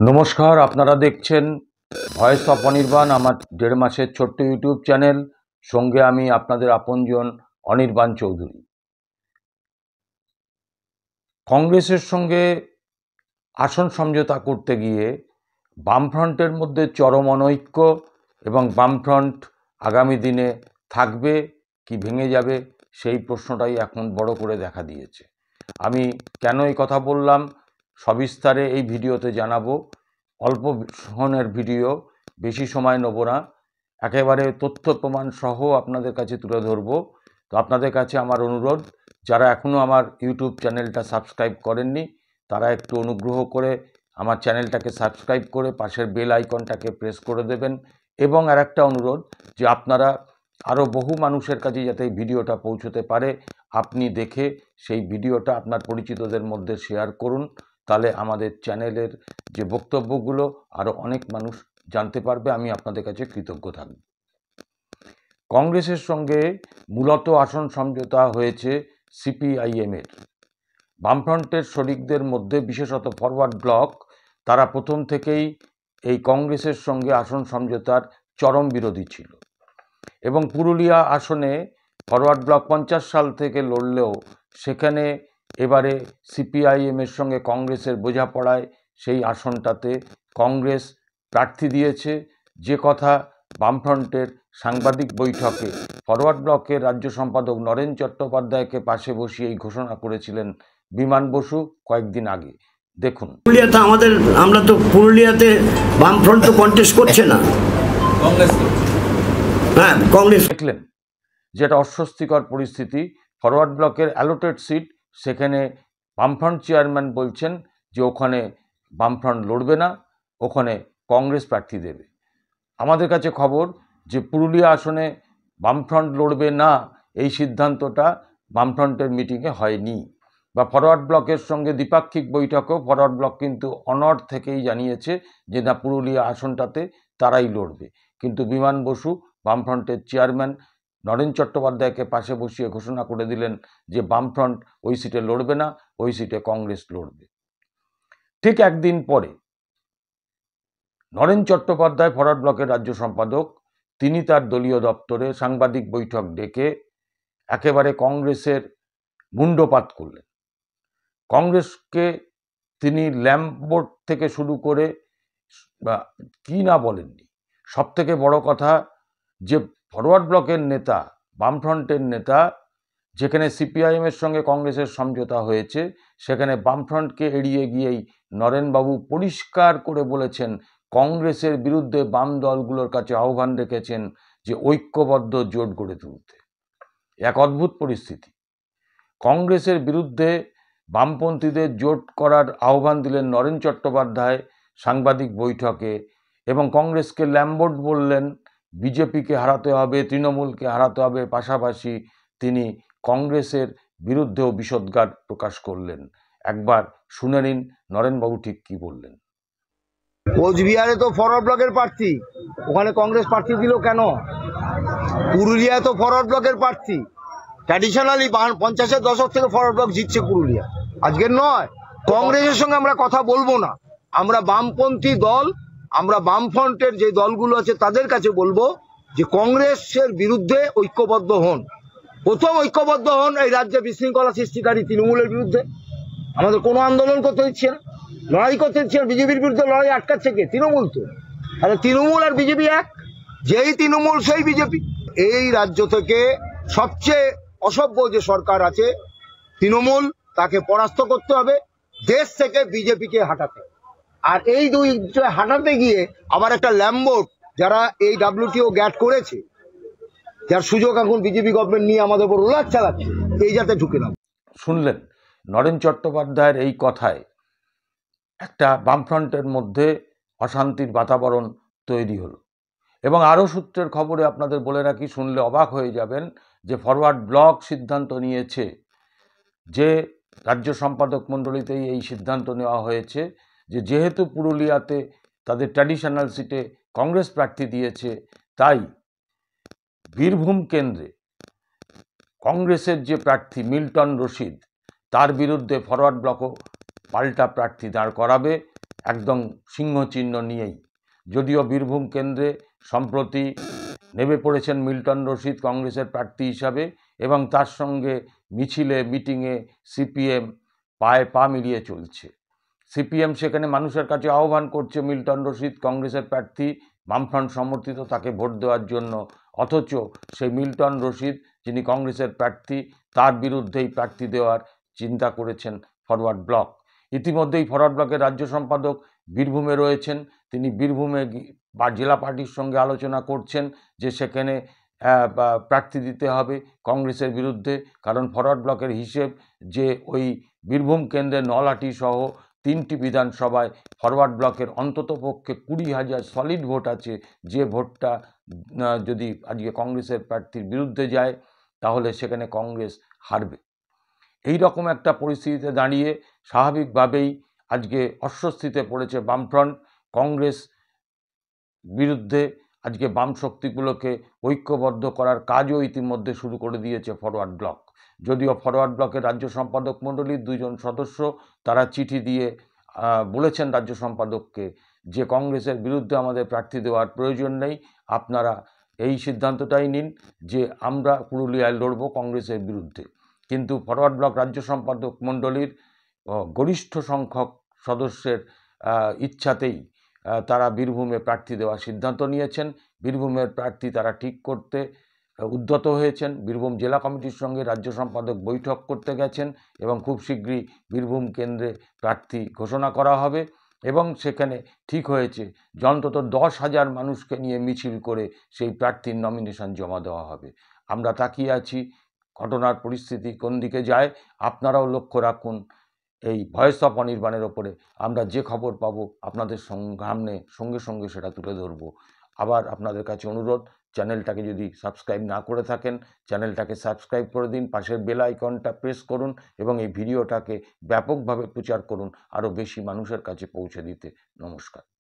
নমস্কার, আপনারা দেখছেন ভয়েস অফ অনির্বাণ, আমার 1.5 মাসের ছোট্ট ইউটিউব চ্যানেল। সঙ্গে আমি আপনাদের আপনজন অনির্বাণ চৌধুরী। কংগ্রেসের সঙ্গে আসন সমঝোতা করতে গিয়ে বামফ্রন্টের মধ্যে চরম অনৈক্য এবং বামফ্রন্ট আগামী দিনে থাকবে কি ভেঙে যাবে সেই প্রশ্নটাই এখন বড় করে দেখা দিয়েছে। আমি কেন এই কথা বললাম সবিস্তারে এই ভিডিওতে জানাবো। অল্প সময়ের ভিডিও, বেশি সময় নেব না, একেবারে তথ্য প্রমাণ সহ আপনাদের কাছে তুলে ধরব। তো আপনাদের কাছে আমার অনুরোধ, যারা এখনও আমার ইউটিউব চ্যানেলটা সাবস্ক্রাইব করেননি তারা একটু অনুগ্রহ করে আমার চ্যানেলটাকে সাবস্ক্রাইব করে পাশের বেল আইকনটাকে প্রেস করে দেবেন। এবং আরেকটা অনুরোধ যে আপনারা আরও বহু মানুষের কাছে যাতে এই ভিডিওটা পৌঁছতে পারে, আপনি দেখে সেই ভিডিওটা আপনার পরিচিতদের মধ্যে শেয়ার করুন। তাহলে আমাদের চ্যানেলের যে বক্তব্যগুলো আরও অনেক মানুষ জানতে পারবে। আমি আপনাদের কাছে কৃতজ্ঞ থাকব। কংগ্রেসের সঙ্গে মূলত আসন সমঝোতা হয়েছে সিপিআইএমের। বামফ্রন্টের শরিকদের মধ্যে বিশেষত ফরওয়ার্ড ব্লক, তারা প্রথম থেকেই এই কংগ্রেসের সঙ্গে আসন সমঝোতার চরম বিরোধী ছিল। এবং পুরুলিয়া আসনে ফরওয়ার্ড ব্লক 50 সাল থেকে লড়লেও সেখানে এবারে সিপিআইএমের সঙ্গে কংগ্রেসের বোঝাপড়ায় সেই আসনটাতে কংগ্রেস প্রার্থী দিয়েছে। যে কথা বামফ্রন্টের সাংবাদিক বৈঠকে ফরওয়ার্ড ব্লকের রাজ্য সম্পাদক নরেন চট্টোপাধ্যায়কে পাশে বসিয়েই ঘোষণা করেছিলেন বিমান বসু কয়েকদিন আগে। দেখুন, পুরুলিয়াতে আমরা তো পুরুলিয়াতে বামফ্রন্ট তো কন্টেস্ট করছে না, কংগ্রেস দেখলেন যেটা অস্বস্তিকর পরিস্থিতি। ফরওয়ার্ড ব্লকের অ্যালোটেড সিট, সেখানে বামফ্রন্ট চেয়ারম্যান বলছেন যে ওখানে বামফ্রন্ট লড়বে না, ওখানে কংগ্রেস প্রার্থী দেবে। আমাদের কাছে খবর যে পুরুলিয়া আসনে বামফ্রন্ট লড়বে না, এই সিদ্ধান্তটা বামফ্রন্টের মিটিংয়ে হয়নি। বা ফরওয়ার্ড ব্লকের সঙ্গে দ্বিপাক্ষিক বৈঠকেও ফরওয়ার্ড ব্লক কিন্তু অনড় থেকেই জানিয়েছে যে না, পুরুলিয়া আসনটাতে তারাই লড়বে। কিন্তু বিমান বসু বামফ্রন্টের চেয়ারম্যান নরেন চট্টোপাধ্যায়কে পাশে বসিয়ে ঘোষণা করে দিলেন যে বামফ্রন্ট ওই সিটে লড়বে না, ওই সিটে কংগ্রেস লড়বে। ঠিক একদিন পরে নরেন চট্টোপাধ্যায়, ফরওয়ার্ড ব্লকের রাজ্য সম্পাদক, তিনি তার দলীয় দপ্তরে সাংবাদিক বৈঠক ডেকে একেবারে কংগ্রেসের মুণ্ডপাত করলেন। কংগ্রেসকে তিনি ল্যাম্পবোর্ড থেকে শুরু করে কি না বলেননি। সব থেকে বড় কথা যে ফরওয়ার্ড ব্লকের নেতা, বামফ্রন্টের নেতা, যেখানে সিপিআইএমের সঙ্গে কংগ্রেসের সমঝোতা হয়েছে সেখানে বামফ্রন্টকে এড়িয়ে গিয়েই নরেনবাবু পরিষ্কার করে বলেছেন, কংগ্রেসের বিরুদ্ধে বাম দলগুলোর কাছে আহ্বান রেখেছেন যে ঐক্যবদ্ধ জোট গড়ে তুলতে। এক অদ্ভুত পরিস্থিতি। কংগ্রেসের বিরুদ্ধে বামপন্থীদের জোট করার আহ্বান দিলেন নরেন চট্টোপাধ্যায় সাংবাদিক বৈঠকে, এবং কংগ্রেসকে ল্যাম্বোর্ড বললেন, বিজেপিকে হারাতে হবে, তৃণমূলকে হারাতে হবে, পাশাপাশি তিনি কংগ্রেসের বিরুদ্ধেও বিষোদ্গার প্রকাশ করলেন। একবার শুনে নিন নরেনবাবু ঠিক কি বললেন। কোচবিহারে তো ফরওয়ার্ড ব্লকের প্রার্থী, ওখানে কংগ্রেস প্রার্থী দিল কেন? পুরুলিয়ায় তো ফরওয়ার্ড ব্লকের প্রার্থী, ট্র্যাডিশনালি 50-এর দশক থেকে ফরওয়ার্ড ব্লক জিতছে পুরুলিয়া, আজকের নয়। কংগ্রেসের সঙ্গে আমরা কথা বলবো না, আমরা বামপন্থী দল, আমরা বামফ্রন্টের যে দলগুলো আছে তাদের কাছে বলবো যে কংগ্রেসের বিরুদ্ধে ঐক্যবদ্ধ হন। প্রথম ঐক্যবদ্ধ হন এই রাজ্যে বিশৃঙ্খলা সৃষ্টিকারী তৃণমূলের বিরুদ্ধে। আমাদের কোনো আন্দোলন করতে দিচ্ছে না, লড়াই করতে দিচ্ছে না। বিজেপির বিরুদ্ধে লড়াই আটকাচ্ছে কে? তৃণমূল। তো তাহলে তৃণমূল আর বিজেপি এক, যেই তৃণমূল সেই বিজেপি। এই রাজ্য থেকে সবচেয়ে অসভ্য যে সরকার আছে তৃণমূল, তাকে পরাস্ত করতে হবে, দেশ থেকে বিজেপিকে হাঁটাতে। আর এই দুই হাঁটাতে গিয়ে আবার একটা ল্যাম্বোর্ড, যারা এই WTO গ্যাট করেছে, যার সুযোগ এখন বিজেপি গভর্নমেন্ট নিয়ে আমাদের উপর উল্লাস চালাচ্ছে, এই যাতে ঢুকে না। শুনলেন নরেন চট্টোপাধ্যায়ের এই কথায় একটা বামফ্রন্টের মধ্যে অশান্তির বাতাবরণ তৈরি হলো। এবং আরও সূত্রের খবরে আপনাদের বলে রাখি, শুনলে অবাক হয়ে যাবেন, যে ফরওয়ার্ড ব্লক সিদ্ধান্ত নিয়েছে, যে রাজ্য সম্পাদক মণ্ডলীতেই এই সিদ্ধান্ত নেওয়া হয়েছে যে যেহেতু পুরুলিয়াতে তাদের ট্র্যাডিশনাল সিটে কংগ্রেস প্রার্থী দিয়েছে, তাই বীরভূম কেন্দ্রে কংগ্রেসের যে প্রার্থী মিল্টন রশিদ, তার বিরুদ্ধে ফরওয়ার্ড ব্লকও পাল্টা প্রার্থী দাঁড় করাবে। একদম সিংহচিহ্ন নিয়েই। যদিও বীরভূম কেন্দ্রে সম্প্রতি নেমে পড়েছেন মিল্টন রশিদ কংগ্রেসের প্রার্থী হিসাবে, এবং তার সঙ্গে মিছিলে মিটিংয়ে সিপিএম পায়ে পা মিলিয়ে চলছে। সিপিএম সেখানে মানুষের কাছে আহ্বান করছে মিল্টন রশিদ কংগ্রেসের প্রার্থী, বামফ্রন্ট সমর্থিত, তাকে ভোট দেওয়ার জন্য। অথচ সেই মিল্টন রশিদ, যিনি কংগ্রেসের প্রার্থী, তার বিরুদ্ধেই প্রার্থী দেওয়ার চিন্তা করেছেন ফরওয়ার্ড ব্লক। ইতিমধ্যেই ফরওয়ার্ড ব্লকের রাজ্য সম্পাদক বীরভূমে রয়েছেন। তিনি বীরভূমে বা জেলা পার্টির সঙ্গে আলোচনা করছেন যে সেখানে প্রার্থী দিতে হবে কংগ্রেসের বিরুদ্ধে, কারণ ফরওয়ার্ড ব্লকের হিসেব যে ওই বীরভূম কেন্দ্রে নলহাটি সহ 3টি বিধানসভায় ফরওয়ার্ড ব্লকের অন্ততপক্ষে 20,000 সলিড ভোট আছে, যে ভোটটা যদি আজকে কংগ্রেসের প্রার্থীর বিরুদ্ধে যায় তাহলে সেখানে কংগ্রেস হারবে। এই রকম একটা পরিস্থিতিতে দাঁড়িয়ে স্বাভাবিকভাবেই আজকে অস্বস্তিতে পড়েছে বামফ্রন্ট। কংগ্রেস বিরুদ্ধে আজকে বাম শক্তিগুলোকে ঐক্যবদ্ধ করার কাজও ইতিমধ্যে শুরু করে দিয়েছে ফরওয়ার্ড ব্লক। যদিও ফরওয়ার্ড ব্লকের রাজ্য সম্পাদক মণ্ডলীর 2 জন সদস্য তারা চিঠি দিয়ে বলেছেন রাজ্য সম্পাদককে যে কংগ্রেসের বিরুদ্ধে আমাদের প্রার্থী দেওয়ার প্রয়োজন নেই, আপনারা এই সিদ্ধান্তটাই নিন যে আমরা পুরুলিয়ায় লড়ব কংগ্রেসের বিরুদ্ধে। কিন্তু ফরওয়ার্ড ব্লক রাজ্য সম্পাদক মণ্ডলীর গরিষ্ঠ সংখ্যক সদস্যের ইচ্ছাতেই তারা বীরভূমে প্রার্থী দেওয়ার সিদ্ধান্ত নিয়েছেন। বীরভূমের প্রার্থী তারা ঠিক করতে উদ্যত হয়েছেন। বীরভূম জেলা কমিটির সঙ্গে রাজ্য সম্পাদক বৈঠক করতে গেছেন এবং খুব শীঘ্রই বীরভূম কেন্দ্রে প্রার্থী ঘোষণা করা হবে। এবং সেখানে ঠিক হয়েছে যে অন্তত 10,000 মানুষকে নিয়ে মিছিল করে সেই প্রার্থীর নমিনেশন জমা দেওয়া হবে। আমরা তাকিয়ে আছি ঘটনার পরিস্থিতি কোন দিকে যায়। আপনারাও লক্ষ্য রাখুন এই ভয়েস অফ অনির্বাণের ওপরে। আমরা যে খবর পাবো আপনাদের সামনে সঙ্গে সঙ্গে সেটা তুলে ধরবো। আবার আপনাদের কাছে অনুরোধ, চ্যানেলটাকে যদি সাবস্ক্রাইব না করে থাকেন চ্যানেলটাকে সাবস্ক্রাইব করে দিন, পাশের বেল আইকনটা প্রেস করুন এবং এই ভিডিওটাকে ব্যাপকভাবে প্রচার করুন আরও বেশি মানুষের কাছে পৌঁছে দিতে। নমস্কার।